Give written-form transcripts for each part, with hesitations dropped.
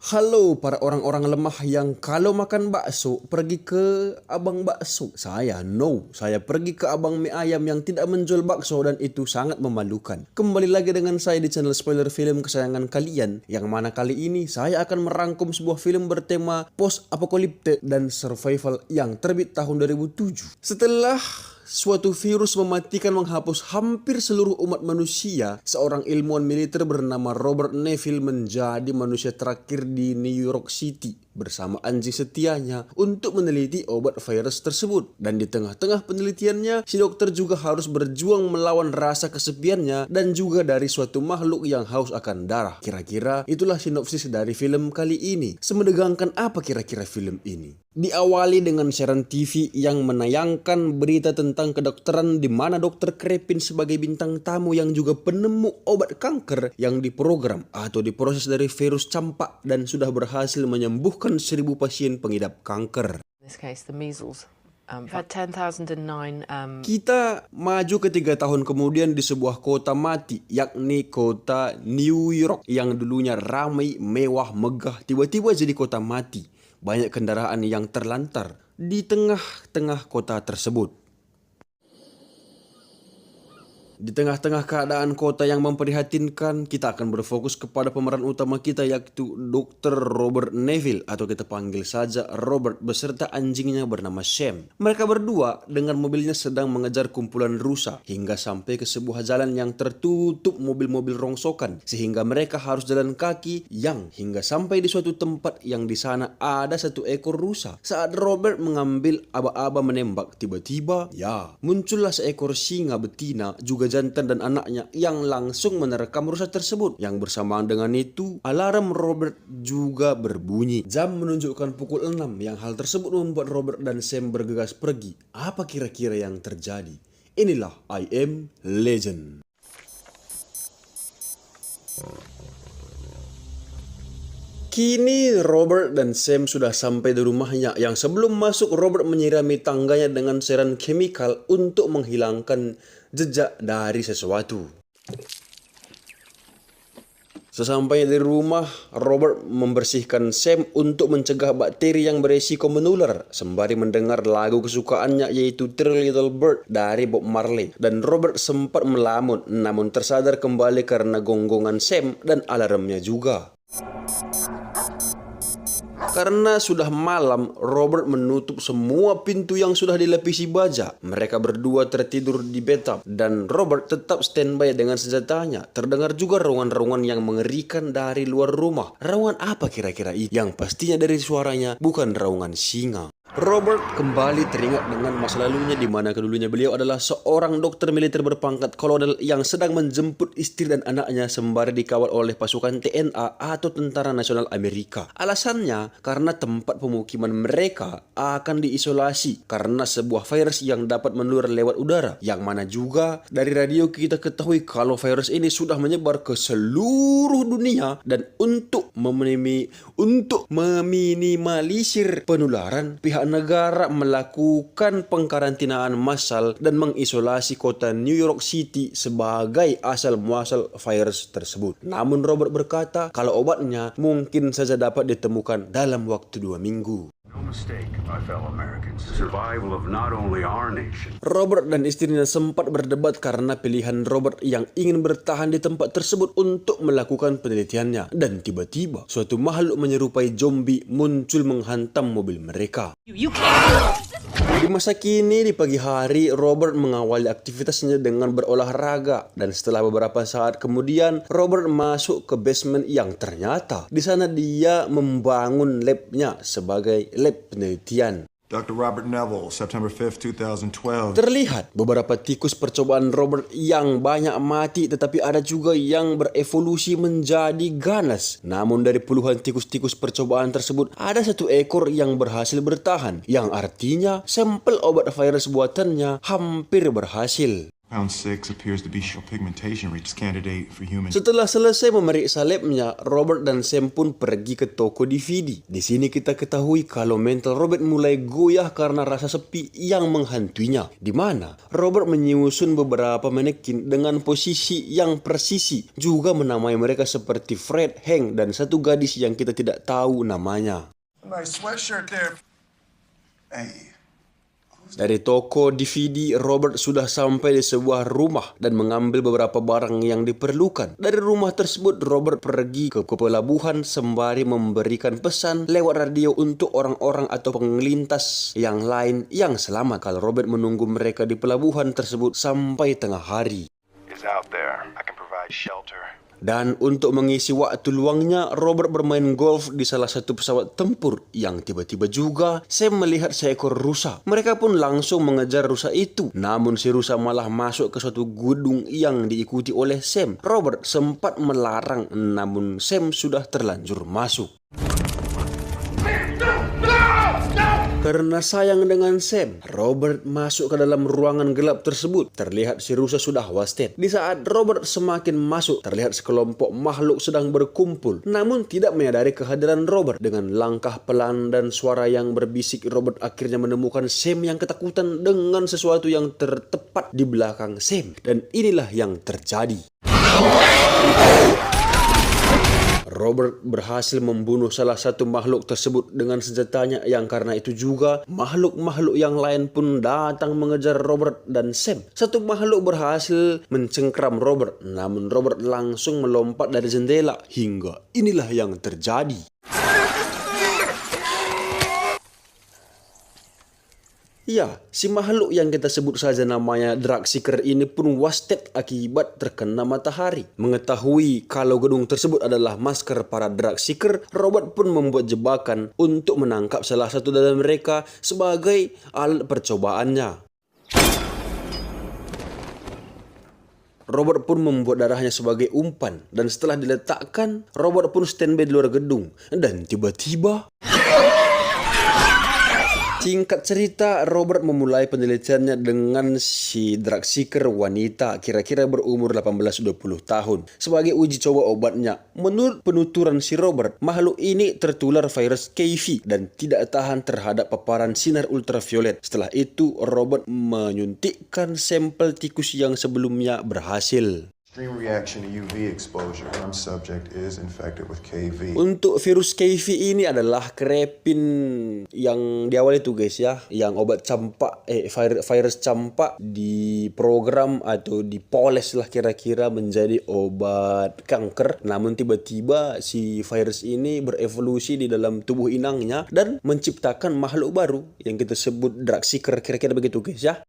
Halo para orang-orang lemah yang kalau makan bakso pergi ke abang bakso. Saya pergi ke abang mie ayam yang tidak menjual bakso dan itu sangat memalukan. Kembali lagi dengan saya di channel spoiler film kesayangan kalian, yang mana kali ini saya akan merangkum sebuah film bertema post-apokaliptik dan survival yang terbit tahun 2007. Setelah suatu virus mematikan menghapus hampir seluruh umat manusia, seorang ilmuwan militer bernama Robert Neville menjadi manusia terakhir di New York City bersama anjing setianya untuk meneliti obat virus tersebut. Dan di tengah-tengah penelitiannya, si dokter juga harus berjuang melawan rasa kesepiannya dan juga dari suatu makhluk yang haus akan darah. Kira-kira itulah sinopsis dari film kali ini. Semedegangkan apa kira-kira film ini? Diawali dengan siaran TV yang menayangkan berita tentang kedokteran di mana Dokter Krepin sebagai bintang tamu yang juga penemu obat kanker yang diprogram atau diproses dari virus campak dan sudah berhasil menyembuhkan 1000 pasien pengidap kanker. In this case, the measles. We've had 10,009. Kita maju ke 3 tahun kemudian di sebuah kota mati, yakni kota New York yang dulunya ramai, mewah, megah, tiba-tiba jadi kota mati. Banyak kendaraan yang terlantar di tengah-tengah kota tersebut. Di tengah-tengah keadaan kota yang memprihatinkan, kita akan berfokus kepada pemeran utama kita, yaitu Dr. Robert Neville atau kita panggil saja Robert beserta anjingnya bernama Sam. Mereka berdua dengan mobilnya sedang mengejar kumpulan rusa hingga sampai ke sebuah jalan yang tertutup mobil-mobil rongsokan, sehingga mereka harus jalan kaki yang hingga sampai di suatu tempat yang di sana ada satu ekor rusa. Saat Robert mengambil aba-aba menembak, tiba-tiba muncullah seekor singa betina juga jantan dan anaknya yang langsung menerkam rusa tersebut. Yang bersamaan dengan itu, alarm Robert juga berbunyi. Jam menunjukkan pukul 6 yang hal tersebut membuat Robert dan Sam bergegas pergi. Apa kira-kira yang terjadi? Inilah I Am Legend. Kini Robert dan Sam sudah sampai di rumahnya yang sebelum masuk Robert menyirami tangganya dengan cairan kimia untuk menghilangkan jejak dari sesuatu. Sesampainya di rumah, Robert membersihkan Sam untuk mencegah bakteri yang beresiko menular sembari mendengar lagu kesukaannya yaitu Three Little Bird dari Bob Marley. Dan Robert sempat melamun namun tersadar kembali karena gonggongan Sam dan alarmnya juga. Karena sudah malam, Robert menutup semua pintu yang sudah dilapisi baja. Mereka berdua tertidur di bathtub dan Robert tetap standby dengan senjatanya. Terdengar juga raungan-raungan yang mengerikan dari luar rumah. Raungan apa kira-kira itu? Yang pastinya dari suaranya bukan raungan singa. Robert kembali teringat dengan masa lalunya di mana kedulunya beliau adalah seorang dokter militer berpangkat kolonel yang sedang menjemput istri dan anaknya sembari dikawal oleh pasukan TNA atau Tentara Nasional Amerika. Alasannya karena tempat pemukiman mereka akan diisolasi karena sebuah virus yang dapat menular lewat udara, yang mana juga dari radio kita ketahui kalau virus ini sudah menyebar ke seluruh dunia. Dan untuk meminimalisir penularan, pihak negara melakukan pengkarantinaan massal dan mengisolasi kota New York City sebagai asal muasal virus tersebut. Namun Robert berkata kalau obatnya mungkin saja dapat ditemukan dalam waktu 2 minggu. Robert dan istrinya sempat berdebat karena pilihan Robert yang ingin bertahan di tempat tersebut untuk melakukan penelitiannya. Dan tiba-tiba suatu makhluk menyerupai zombie muncul menghantam mobil mereka. Di masa kini, di pagi hari, Robert mengawali aktivitasnya dengan berolahraga. Dan setelah beberapa saat kemudian, Robert masuk ke basement yang ternyata di sana dia membangun labnya sebagai lab penelitian. Dr. Robert Neville, September 5th, 2012. Terlihat beberapa tikus percobaan Robert yang banyak mati, tetapi ada juga yang berevolusi menjadi ganas. Namun dari puluhan tikus-tikus percobaan tersebut, ada satu ekor yang berhasil bertahan, yang artinya sampel obat virus buatannya hampir berhasil. Compound 6 appears to be pigmentation reach candidate for human. Setelah selesai memeriksa labnya, Robert dan Sam pun pergi ke toko DVD. Di sini kita ketahui kalau mental Robert mulai goyah karena rasa sepi yang menghantuinya. Di mana Robert menyusun beberapa manekin dengan posisi yang presisi, juga menamai mereka seperti Fred, Hank, dan satu gadis yang kita tidak tahu namanya. Nice sweatshirt there. Hey. Dari toko DVD, Robert sudah sampai di sebuah rumah dan mengambil beberapa barang yang diperlukan. Dari rumah tersebut, Robert pergi ke pelabuhan sembari memberikan pesan lewat radio untuk orang-orang atau pengelintas yang lain yang selamat kalau Robert menunggu mereka di pelabuhan tersebut sampai tengah hari. Is out there. I can provide shelter. Dan untuk mengisi waktu luangnya, Robert bermain golf di salah satu pesawat tempur yang tiba-tiba juga Sam melihat seekor rusa. Mereka pun langsung mengejar rusa itu. Namun si rusa malah masuk ke suatu gedung yang diikuti oleh Sam. Robert sempat melarang, namun Sam sudah terlanjur masuk. Karena sayang dengan Sam, Robert masuk ke dalam ruangan gelap tersebut. Terlihat si rusa sudah wasted. Di saat Robert semakin masuk, terlihat sekelompok makhluk sedang berkumpul. Namun tidak menyadari kehadiran Robert. Dengan langkah pelan dan suara yang berbisik, Robert akhirnya menemukan Sam yang ketakutan dengan sesuatu yang tertepat di belakang Sam. Dan inilah yang terjadi. Robert berhasil membunuh salah satu makhluk tersebut dengan senjatanya yang karena itu juga makhluk-makhluk yang lain pun datang mengejar Robert dan Sam. Satu makhluk berhasil mencengkram Robert, namun Robert langsung melompat dari jendela hingga inilah yang terjadi. Ya, si makhluk yang kita sebut saja namanya Drugseeker ini pun wasted akibat terkena matahari. Mengetahui kalau gedung tersebut adalah masker para Drugseeker, Robert pun membuat jebakan untuk menangkap salah satu dari mereka sebagai alat percobaannya. Robert pun membuat darahnya sebagai umpan dan setelah diletakkan, Robert pun standby di luar gedung dan tiba-tiba singkat cerita, Robert memulai penelitiannya dengan si Drugseeker wanita kira-kira berumur 18-20 tahun sebagai uji coba obatnya. Menurut penuturan si Robert, makhluk ini tertular virus KV dan tidak tahan terhadap paparan sinar ultraviolet. Setelah itu, Robert menyuntikkan sampel tikus yang sebelumnya berhasil. Extreme reaction to UV exposure. Some subject is infected with KV. Untuk virus KV ini adalah krepin yang di awal itu guys ya, yang obat campak, virus campak diprogram atau dipoles lah kira-kira menjadi obat kanker. Namun tiba-tiba si virus ini berevolusi di dalam tubuh inangnya dan menciptakan makhluk baru yang kita sebut Drugseeker, kira-kira begitu guys ya.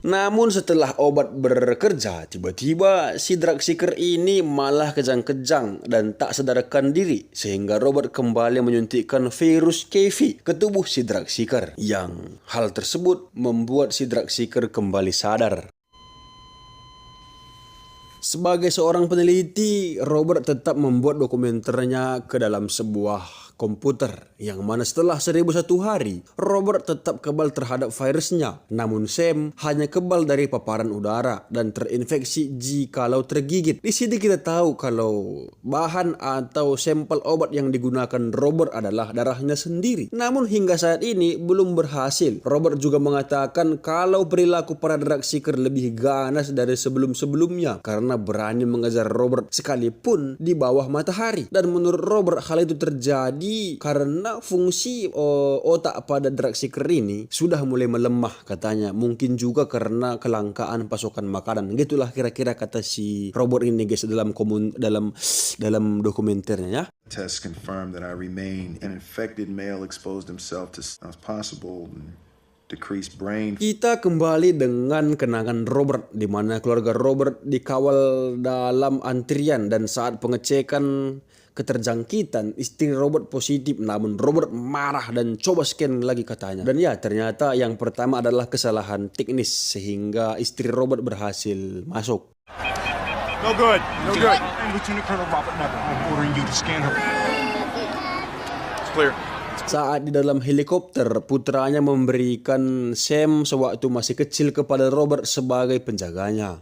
Namun setelah obat bekerja, tiba-tiba si Drugseeker ini malah kejang-kejang dan tak sadarkan diri. Sehingga Robert kembali menyuntikkan virus KV ke tubuh si Drugseeker. Yang hal tersebut membuat si Drugseeker kembali sadar. Sebagai seorang peneliti, Robert tetap membuat dokumenternya ke dalam sebuah komputer yang mana setelah 1001 hari Robert tetap kebal terhadap virusnya, namun Sam hanya kebal dari paparan udara dan terinfeksi jikalau tergigit. Di sini kita tahu kalau bahan atau sampel obat yang digunakan Robert adalah darahnya sendiri. Namun hingga saat ini belum berhasil. Robert juga mengatakan kalau perilaku para Drugseeker lebih ganas dari sebelum-sebelumnya karena berani mengejar Robert sekalipun di bawah matahari. Dan menurut Robert hal itu terjadi karena fungsi otak pada Drugseeker ini sudah mulai melemah katanya. Mungkin juga karena kelangkaan pasokan makanan. Gitulah kira-kira kata si Robert ini guys dalam dokumenternya ya. Tests confirmed that I remain an infected male exposed himself to possible decreased brain. Kita kembali dengan kenangan Robert di mana keluarga Robert dikawal dalam antrian dan saat pengecekan keterjangkitan istri Robert positif, namun Robert marah dan coba scan lagi katanya. Dan ya ternyata yang pertama adalah kesalahan teknis sehingga istri Robert berhasil masuk. No good. No good. Lieutenant Colonel Robert Neville, I'm ordering you to scan her. It's clear. Saat di dalam helikopter, putranya memberikan Sam sewaktu masih kecil kepada Robert sebagai penjaganya.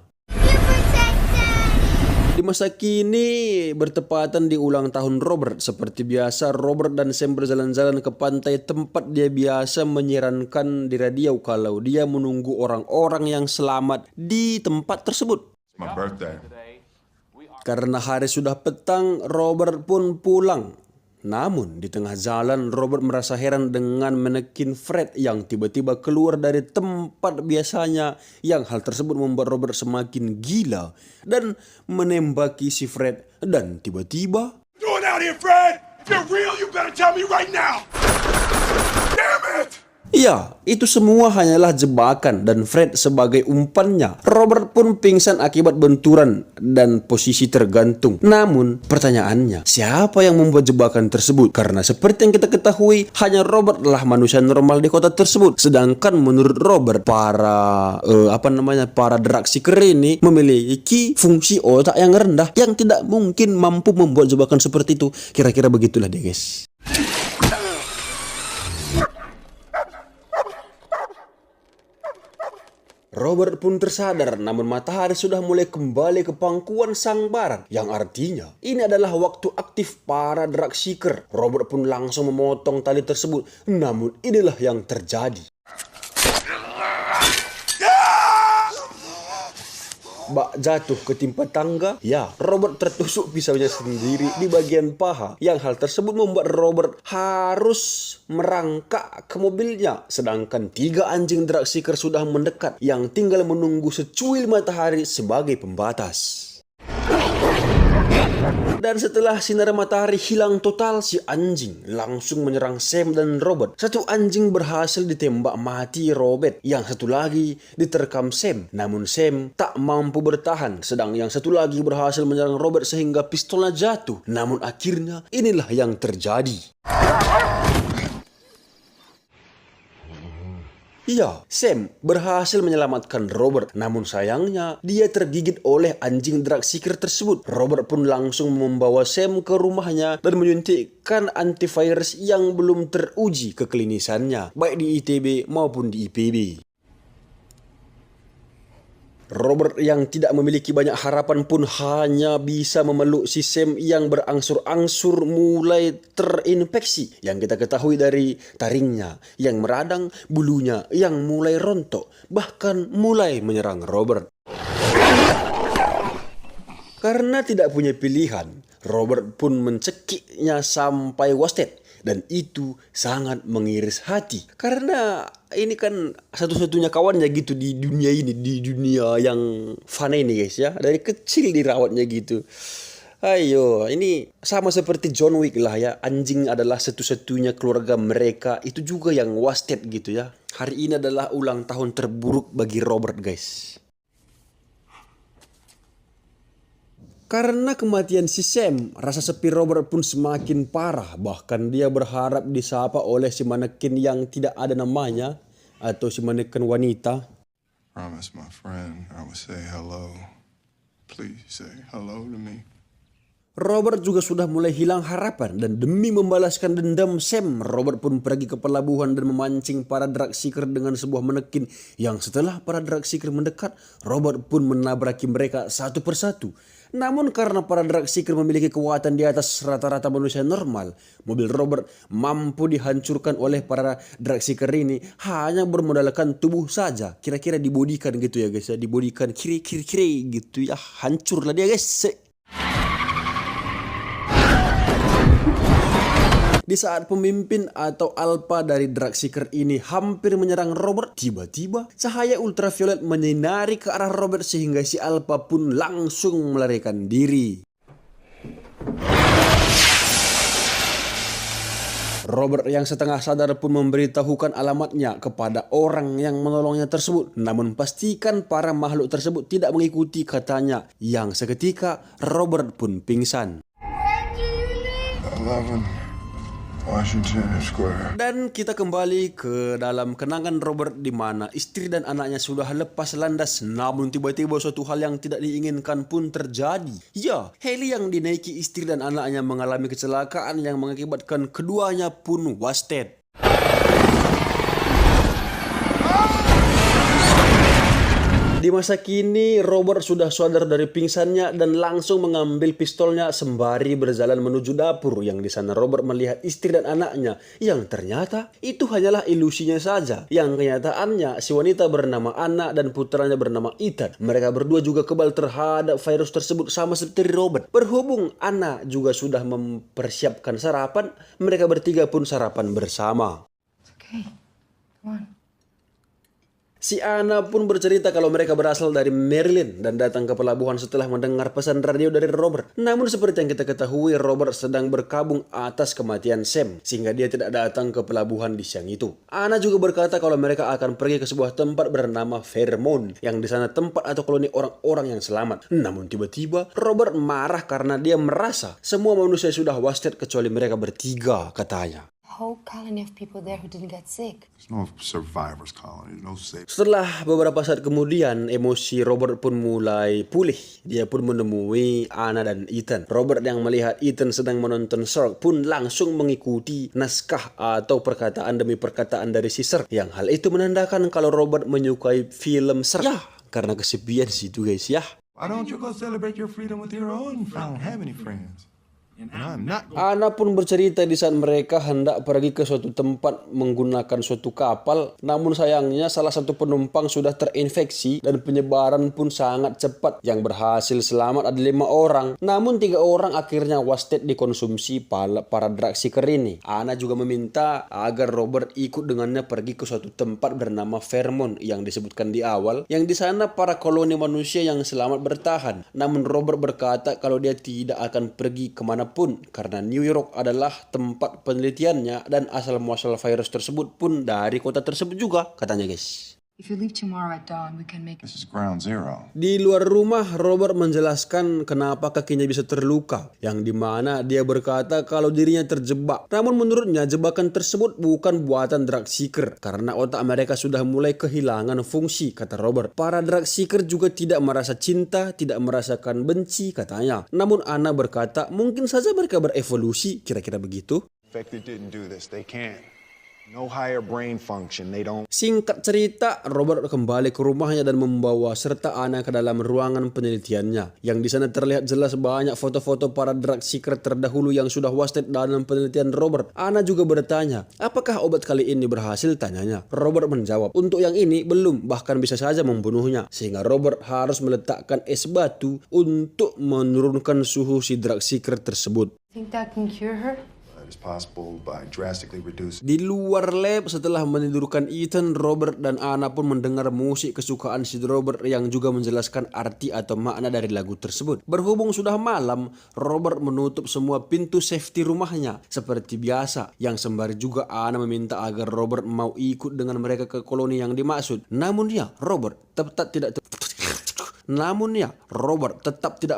Di masa kini, bertepatan di ulang tahun Robert, seperti biasa Robert dan Sam berjalan-jalan ke pantai tempat dia biasa menyiarkan di radio kalau dia menunggu orang-orang yang selamat di tempat tersebut. My birthday. Karena hari sudah petang, Robert pun pulang. Namun di tengah jalan Robert merasa heran dengan manekin Fred yang tiba-tiba keluar dari tempat biasanya, yang hal tersebut membuat Robert semakin gila dan menembaki si Fred. Dan tiba-tiba, Doing out here, Fred? If you're real, you better tell me right now. Damn it! ya, itu semua hanyalah jebakan dan Fred sebagai umpannya. Robert pun pingsan akibat benturan dan posisi tergantung. Namun pertanyaannya, siapa yang membuat jebakan tersebut? Karena seperti yang kita ketahui, hanya Robert lah manusia normal di kota tersebut. Sedangkan menurut Robert, para drug seeker ini memiliki fungsi otak yang rendah yang tidak mungkin mampu membuat jebakan seperti itu. Kira-kira begitulah deh guys. Robert pun tersadar, namun matahari sudah mulai kembali ke pangkuan sang barat, yang artinya ini adalah waktu aktif para drug seeker. Robert pun langsung memotong tali tersebut, namun inilah yang terjadi. Bak jatuh ketimpa tangga, ya Robert tertusuk pisaunya sendiri di bagian paha, yang hal tersebut membuat Robert harus merangkak ke mobilnya. Sedangkan 3 anjing drug seeker sudah mendekat yang tinggal menunggu secuil matahari sebagai pembatas. Dan setelah sinar matahari hilang total, si anjing langsung menyerang Sam dan Robert. Satu anjing berhasil ditembak mati Robert, yang satu lagi diterkam Sam. Namun Sam tak mampu bertahan, sedang yang satu lagi berhasil menyerang Robert sehingga pistolnya jatuh. Namun akhirnya inilah yang terjadi. Ya, Sam berhasil menyelamatkan Robert, namun sayangnya dia tergigit oleh anjing drug seeker tersebut. Robert pun langsung membawa Sam ke rumahnya dan menyuntikkan antivirus yang belum teruji keklinisannya, baik di ITB maupun di IPB. Robert yang tidak memiliki banyak harapan pun hanya bisa memeluk si Sam yang berangsur-angsur mulai terinfeksi. Yang kita ketahui dari taringnya yang meradang, bulunya yang mulai rontok, bahkan mulai menyerang Robert. Karena tidak punya pilihan, Robert pun mencekiknya sampai wasted. Dan itu sangat mengiris hati. Karena ini kan satu-satunya kawannya gitu di dunia ini. Di dunia yang fana ini guys ya. Dari kecil dirawatnya gitu. Ayo, ini sama seperti John Wick lah ya. Anjing adalah satu-satunya keluarga mereka. Itu juga yang wasted gitu ya. Hari ini adalah ulang tahun terburuk bagi Robert guys. Karena kematian si Sam, rasa sepi Robert pun semakin parah. Bahkan dia berharap disapa oleh si manekin yang tidak ada namanya, atau si manekin wanita. Promise, my friend, I will say hello. Please say hello to me. Robert juga sudah mulai hilang harapan, dan demi membalaskan dendam Sam, Robert pun pergi ke pelabuhan dan memancing para drug seeker dengan sebuah manekin, yang setelah para drug seeker mendekat, Robert pun menabraki mereka satu persatu. Namun karena para drug seeker memiliki kekuatan di atas rata-rata manusia normal, mobil Robert mampu dihancurkan oleh para drug seeker ini hanya bermodalkan tubuh saja. Kira-kira dibodikan gitu ya guys ya, dibodikan kiri gitu ya, hancurlah dia guys. Di saat pemimpin atau alpha dari drug seeker ini hampir menyerang Robert, tiba-tiba cahaya ultraviolet menyinari ke arah Robert sehingga si alpha pun langsung melarikan diri. Robert yang setengah sadar pun memberitahukan alamatnya kepada orang yang menolongnya tersebut. Namun pastikan para makhluk tersebut tidak mengikuti katanya, yang seketika Robert pun pingsan. 11, Washington Square. Dan kita kembali ke dalam kenangan Robert di mana istri dan anaknya sudah lepas landas, namun tiba-tiba suatu hal yang tidak diinginkan pun terjadi. Ya, heli yang dinaiki istri dan anaknya mengalami kecelakaan yang mengakibatkan keduanya pun wasted. Di masa kini, Robert sudah sadar dari pingsannya dan langsung mengambil pistolnya sembari berjalan menuju dapur, yang di sana Robert melihat istri dan anaknya yang ternyata itu hanyalah ilusinya saja. Yang kenyataannya si wanita bernama Anna dan putranya bernama Ethan. Mereka berdua juga kebal terhadap virus tersebut sama seperti Robert. Berhubung Anna juga sudah mempersiapkan sarapan, mereka bertiga pun sarapan bersama. It's okay. Come on. Si Anna pun bercerita kalau mereka berasal dari Maryland dan datang ke pelabuhan setelah mendengar pesan radio dari Robert. Namun seperti yang kita ketahui, Robert sedang berkabung atas kematian Sam, sehingga dia tidak datang ke pelabuhan di siang itu. Anna juga berkata kalau mereka akan pergi ke sebuah tempat bernama Fairmont, yang di sana tempat atau koloni orang-orang yang selamat. Namun tiba-tiba Robert marah karena dia merasa semua manusia sudah wasted kecuali mereka bertiga, katanya. Whole colony of people there who didn't get sick. There's no survivors colony, no safe. Setelah beberapa saat kemudian, emosi Robert pun mulai pulih. Dia pun menemui Anna dan Ethan. Robert yang melihat Ethan sedang menonton Shark pun langsung mengikuti naskah atau perkataan demi perkataan dari si Shark. Yang hal itu menandakan kalau Robert menyukai film Shark. Ya, karena kesepian sih itu guys ya. Why don't you go celebrate your freedom with your own? I don't have any friends. And I'm not going. Anna pun bercerita di saat mereka hendak pergi ke suatu tempat menggunakan suatu kapal, namun sayangnya salah satu penumpang sudah terinfeksi dan penyebaran pun sangat cepat. Yang berhasil selamat ada 5 orang, namun 3 orang akhirnya wasted dikonsumsi para drug seeker ini. Anna juga meminta agar Robert ikut dengannya pergi ke suatu tempat bernama Fairmont yang disebutkan di awal, yang di sana para koloni manusia yang selamat bertahan. Namun Robert berkata kalau dia tidak akan pergi kemana pun karena New York adalah tempat penelitiannya dan asal-muasal virus tersebut pun dari kota tersebut juga, katanya guys. If you leave tomorrow at dawn, we can make This is ground zero. Di luar rumah, Robert menjelaskan kenapa kakinya bisa terluka, yang dimana dia berkata kalau dirinya terjebak. Namun menurutnya jebakan tersebut bukan buatan drug seeker karena otak mereka sudah mulai kehilangan fungsi, kata Robert. Para drug seeker juga tidak merasa cinta, tidak merasakan benci, katanya. Namun Anna berkata mungkin saja mereka berevolusi, kira-kira begitu. Infected didn't do this. They can't. No higher brain function. They don't. Singkat cerita, Robert kembali ke rumahnya dan membawa serta Anna ke dalam ruangan penelitiannya. Yang di sana terlihat jelas banyak foto-foto para drug seeker terdahulu yang sudah wasted dalam penelitian Robert. Anna juga bertanya, apakah obat kali ini berhasil, tanyanya. Robert menjawab, untuk yang ini belum, bahkan bisa saja membunuhnya. Sehingga Robert harus meletakkan es batu untuk menurunkan suhu si drug seeker tersebut. think that can cure her? That is possible by drastically reducing. Di luar lab, setelah menidurkan Ethan, Robert dan Anna pun mendengar musik kesukaan si Robert yang juga menjelaskan arti atau makna dari lagu tersebut. Berhubung sudah malam, Robert menutup semua pintu safety rumahnya seperti biasa. Yang sembari juga Anna meminta agar Robert mau ikut dengan mereka ke koloni yang dimaksud. Namun Robert tetap tidak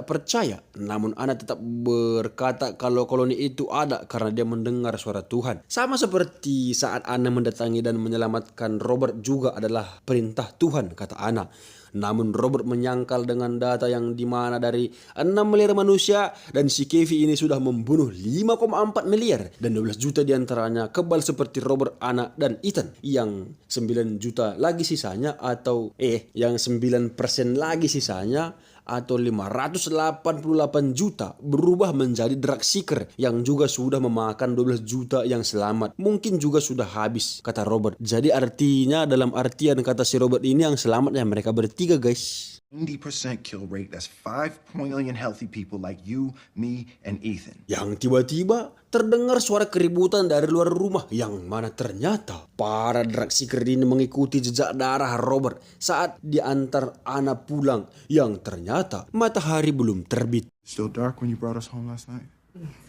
percaya. Namun Anna tetap berkata kalau koloni itu ada karena dia mendengar suara Tuhan. Sama seperti saat Anna mendatangi dan menyelamatkan Robert juga adalah perintah Tuhan, kata Anna. Namun Robert menyangkal dengan data yang dimana dari 6 miliar manusia dan si Kevin ini sudah membunuh 5,4 miliar dan 12 juta diantaranya kebal seperti Robert, Anna, dan Ethan. Yang 9 juta lagi sisanya atau yang 9% lagi sisanya atau 588 juta berubah menjadi drug seeker yang juga sudah memakan 12 juta yang selamat. Mungkin juga sudah habis, kata Robert. Jadi artinya dalam artian kata si Robert ini yang selamatnya mereka bertiga guys. 90% kill rate. That's 5 million healthy people like you, me, and Ethan. Yang tiba-tiba terdengar suara keributan dari luar rumah yang mana ternyata para drug seeker ini mengikuti jejak darah Robert saat diantar Anna pulang yang ternyata matahari belum terbit. Still dark when you brought us home last night?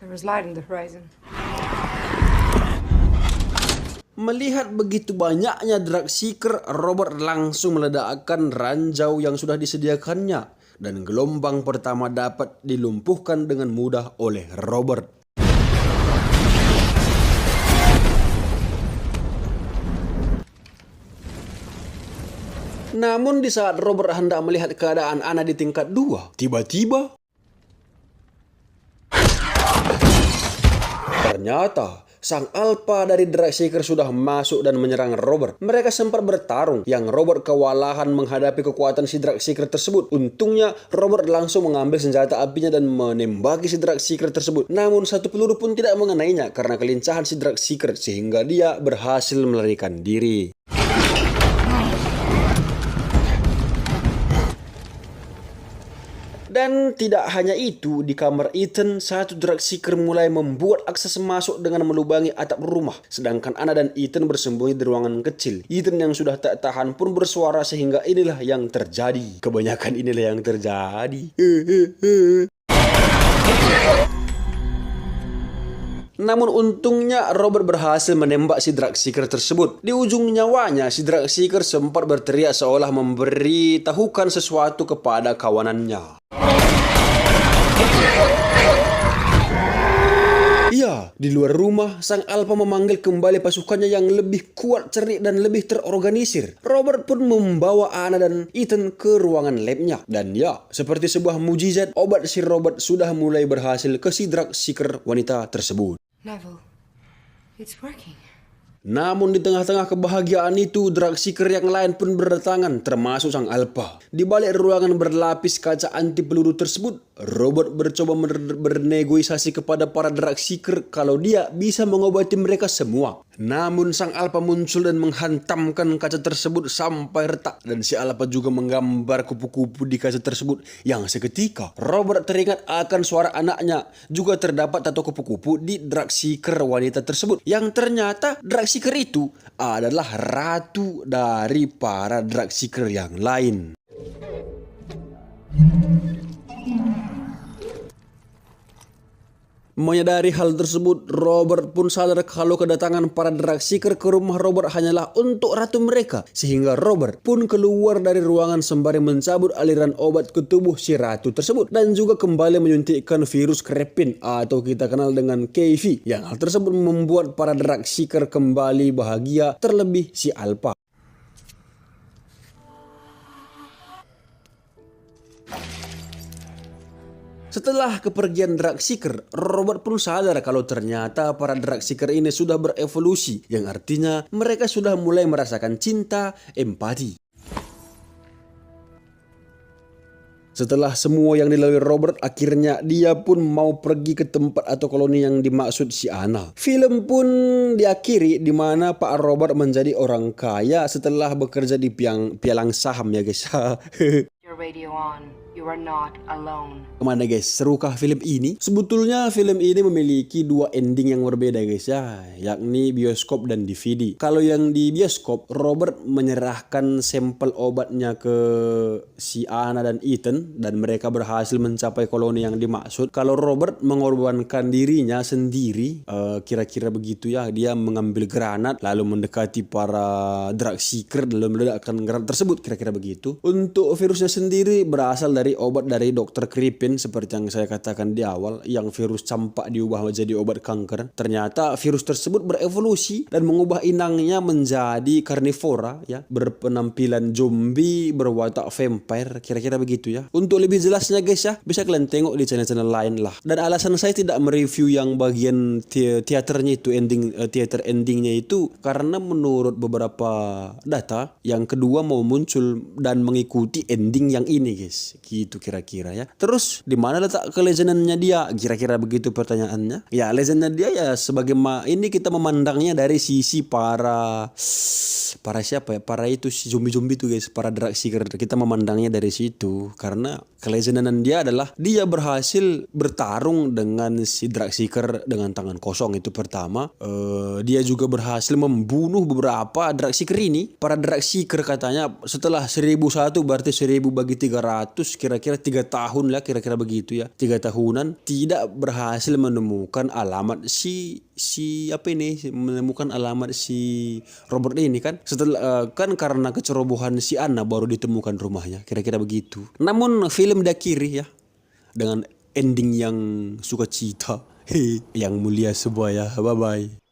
There was light on the horizon. Melihat begitu banyaknya drug seeker, Robert langsung meledakkan ranjau yang sudah disediakannya dan gelombang pertama dapat dilumpuhkan dengan mudah oleh Robert. Namun di saat Robert hendak melihat keadaan Anna di tingkat 2, tiba-tiba ternyata sang alpha dari Dragseeker sudah masuk dan menyerang Robert. Mereka sempat bertarung, yang Robert kewalahan menghadapi kekuatan si Dragseeker tersebut. Untungnya Robert langsung mengambil senjata apinya dan menembaki si Dragseeker tersebut. Namun satu peluru pun tidak mengenainya karena kelincahan si Dragseeker, sehingga dia berhasil melarikan diri. Dan tidak hanya itu, di kamar Ethan, satu Dragseeker mulai membuat akses masuk dengan melubangi atap rumah. Sedangkan Anna dan Ethan bersembunyi di ruangan kecil. Ethan yang sudah tak tahan pun bersuara sehingga inilah yang terjadi. Kebanyakan inilah yang terjadi. Namun untungnya Robert berhasil menembak si Dragseeker tersebut. Di ujung nyawanya, si Dragseeker sempat berteriak seolah memberitahukan sesuatu kepada kawanannya. Iya, di luar rumah, sang alpha memanggil kembali pasukannya yang lebih kuat, cerdik, dan lebih terorganisir. Robert pun membawa Anna dan Ethan ke ruangan labnya. Dan ya, seperti sebuah mujizat, obat si Robert sudah mulai berhasil ke si Dragseeker wanita tersebut. Neville, it's working. Namun di tengah-tengah kebahagiaan itu, Dragseeker yang lain pun berdatangan, termasuk sang alpha. Di balik ruangan berlapis kaca anti peluru tersebut, Robert bercoba bernegosiasi kepada para Dragseeker kalau dia bisa mengobati mereka semua. Namun sang alpha muncul dan menghantamkan kaca tersebut sampai retak, dan si alpha juga menggambar kupu-kupu di kaca tersebut, yang seketika Robert teringat akan suara anaknya. Juga terdapat tato kupu-kupu di Dragseeker wanita tersebut, yang ternyata Dragseeker itu adalah ratu dari para Dragseeker yang lain. Menyadari hal tersebut, Robert pun sadar kalau kedatangan para Dragseeker ke rumah Robert hanyalah untuk ratu mereka. Sehingga Robert pun keluar dari ruangan sembari mencabut aliran obat ke tubuh si ratu tersebut. Dan juga kembali menyuntikkan virus Krepin atau kita kenal dengan KV. Yang hal tersebut membuat para Dragseeker kembali bahagia, terlebih si Alpha. Setelah kepergian Dragseeker, Robert pun sadar kalau ternyata para Dragseeker ini sudah berevolusi, yang artinya mereka sudah mulai merasakan cinta, empati. Setelah semua yang dilalui Robert, akhirnya dia pun mau pergi ke tempat atau koloni yang dimaksud si Anna. Film pun diakhiri di mana Pak Robert menjadi orang kaya setelah bekerja di pialang saham ya guys. Your radio on. You are not alone. Kemana guys? Serukah film ini? Sebetulnya film ini memiliki dua ending yang berbeda guys ya, yakni bioskop dan DVD. Kalau yang di bioskop, Robert menyerahkan sampel obatnya ke si Anna dan Ethan dan mereka berhasil mencapai koloni yang dimaksud. Kalau Robert mengorbankan dirinya sendiri, kira-kira begitu ya. Dia mengambil granat lalu mendekati para Dragseeker dalam meledakkan granat tersebut, kira-kira begitu. Untuk virusnya sendiri berasal dari obat dari Dr. Kripin seperti yang saya katakan di awal, yang virus campak diubah menjadi obat kanker. Ternyata virus tersebut berevolusi dan mengubah inangnya menjadi karnivora ya, berpenampilan zombie, berwatak vampire, kira-kira begitu ya. Untuk lebih jelasnya guys ya, bisa kalian tengok di channel-channel lain lah. Dan alasan saya tidak mereview yang bagian teaternya itu, teater endingnya itu, karena menurut beberapa data, yang kedua mau muncul dan mengikuti ending yang ini guys. Gitu kira-kira ya. Terus di mana letak kelezendannya dia? Kira-kira begitu pertanyaannya. Ya, legendnya dia ya sebagai ini kita memandangnya dari sisi para siapa ya? Para itu si zombie-zombie itu guys, para Dragseeker. Kita memandangnya dari situ karena kelezendanan dia adalah dia berhasil bertarung dengan si Dragseeker dengan tangan kosong, itu pertama. Dia juga berhasil membunuh beberapa Dragseeker ini. Para Dragseeker katanya setelah 1001 berarti 1000 bagi 300, kira-kira 3 tahun lah, kira-kira begitu ya, 3 tahunan tidak berhasil menemukan alamat menemukan alamat si Robert ini kan. Setelah kan karena kecerobohan si Anna baru ditemukan rumahnya, kira-kira begitu. Namun film diakhiri ya dengan ending yang sukacita, yang mulia sebuah ya. Bye bye.